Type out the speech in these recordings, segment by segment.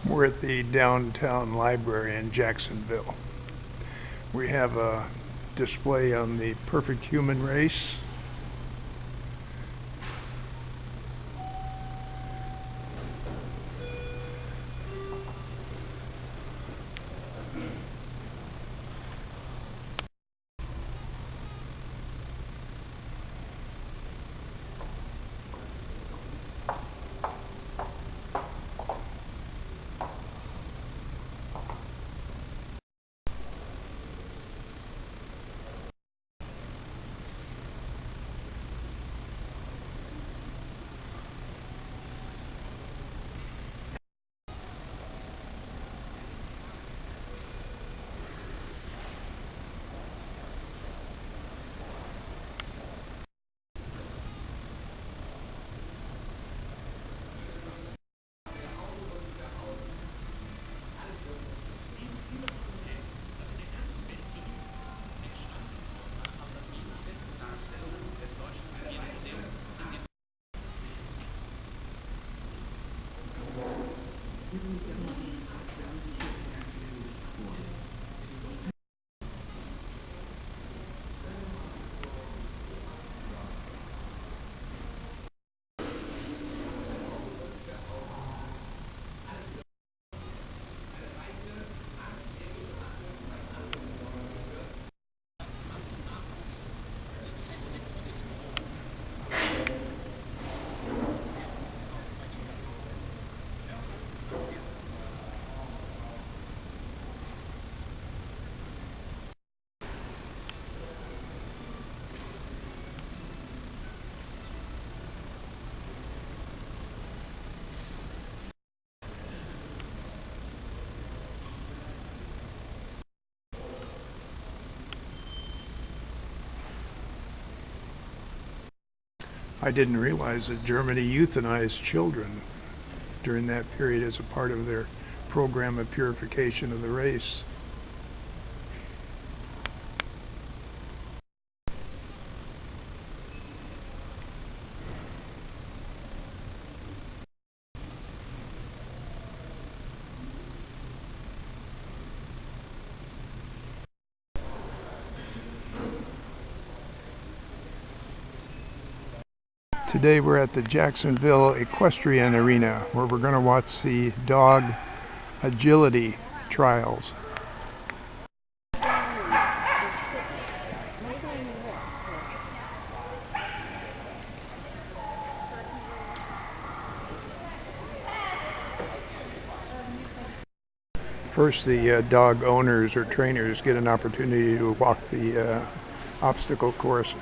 We're at the downtown library in Jacksonville. We have a display on the perfect human race. I didn't realize that Germany euthanized children during that period as a part of their program of purification of the race. Today we're at the Jacksonville Equestrian Arena where we're going to watch the dog agility trials. First, the dog owners or trainers get an opportunity to walk the obstacle course.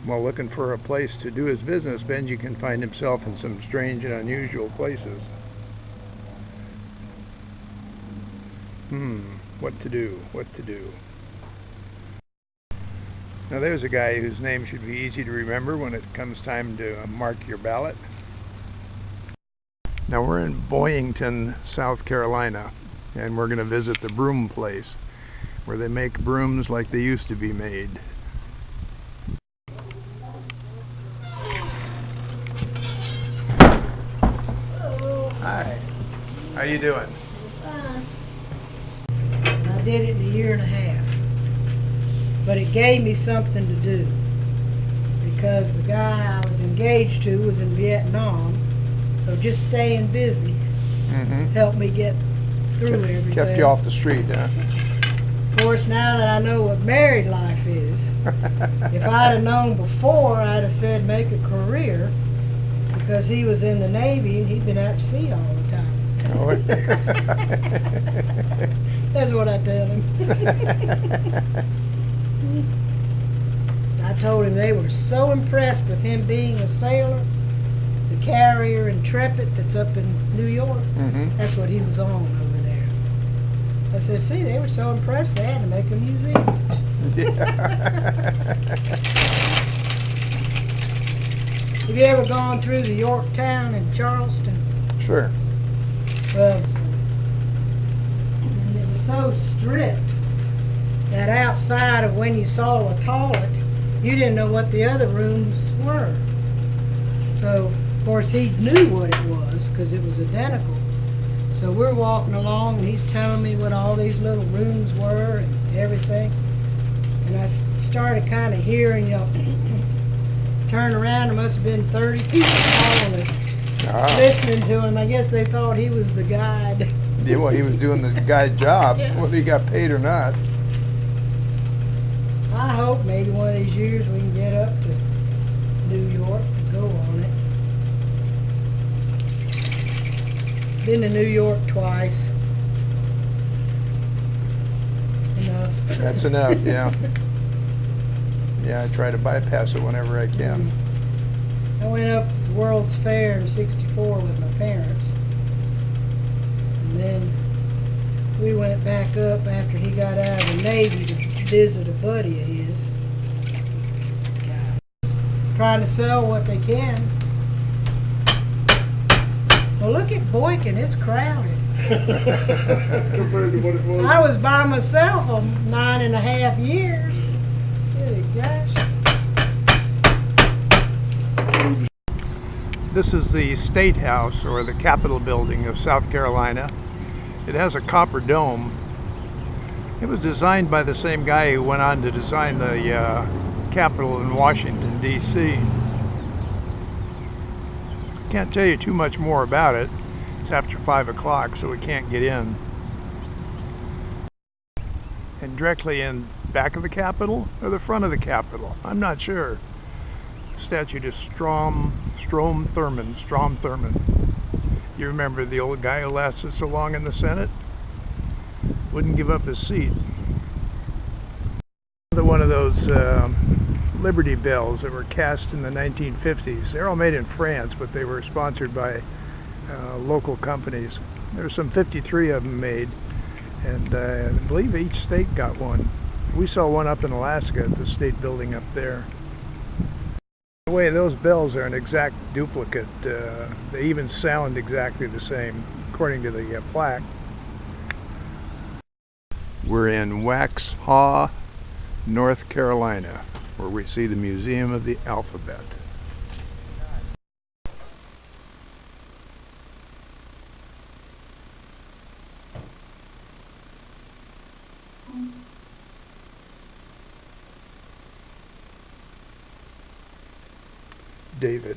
While looking for a place to do his business, Benji can find himself in some strange and unusual places. What to do? What to do? Now there's a guy whose name should be easy to remember when it comes time to mark your ballot. Now we're in Boyington, South Carolina, and we're going to visit the Broom Place. where they make brooms like they used to be made. Hello. Hi. How you doing? Fine. I did it in a year and a half. But it gave me something to do. Because the guy I was engaged to was in Vietnam. So just staying busy helped me get through everything. Kept you off the street, huh? Of course, now that I know what married life is, if I'd have known before, I'd have said make a career, because he was in the Navy and he'd been out to sea all the time. Oh. That's what I tell him. I told him they were so impressed with him being a sailor, the carrier Intrepid that's up in New York. That's what he was on over there. I said, see, they were so impressed they had to make a museum. Have you ever gone through the Yorktown in Charleston? Sure. Well, it was so strict that outside of when you saw a toilet, you didn't know what the other rooms were. So, of course, he knew what it was because it was identical. So we're walking along and he's telling me what all these little rooms were and everything. And I started kind of hearing, you know, turn around, there must have been 30 people following us, listening to him. I guess they thought he was the guide. Yeah, well, he was doing the guide job, Yeah. whether he got paid or not. I hope maybe one of these years we can get up to New York to go on it. Been to New York twice. Enough. That's enough, yeah. Yeah, I try to bypass it whenever I can. I went up to the World's Fair in '64 with my parents. And then we went back up after he got out of the Navy to visit a buddy of his. Trying to sell what they can. Well, look at Boykin, it's crowded. Compared to what it was. I was by myself for 9.5 years. Good gosh. This is the State House, or the Capitol building of South Carolina. It has a copper dome. It was designed by the same guy who went on to design the Capitol in Washington, D.C. Can't tell you too much more about it. It's after 5 o'clock, so we can't get in. And directly in back of the Capitol or the front of the Capitol, I'm not sure. The statue is Strom Thurmond. You remember the old guy who lasted so long in the Senate? Wouldn't give up his seat. One of those Liberty Bells that were cast in the 1950s. They're all made in France, but they were sponsored by local companies. There's some 53 of them made, and I believe each state got one. We saw one up in Alaska at the state building up there. By the way, those bells are an exact duplicate. They even sound exactly the same, according to the plaque. We're in Waxhaw, North Carolina, where we see the Museum of the Alphabet. David.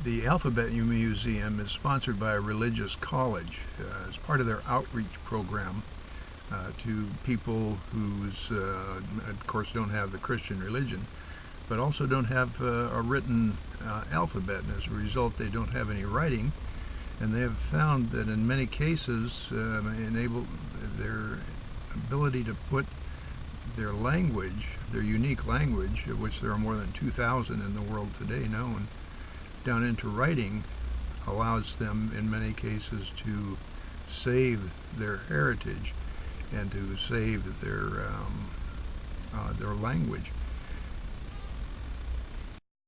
The Alphabet Museum is sponsored by a religious college as part of their outreach program to people who's, of course, don't have the Christian religion, but also don't have a written alphabet, and as a result they don't have any writing. And they have found that in many cases enable their ability to put their language, their unique language, of which there are more than 2,000 in the world today known, down into writing, allows them in many cases to save their heritage and to save their language.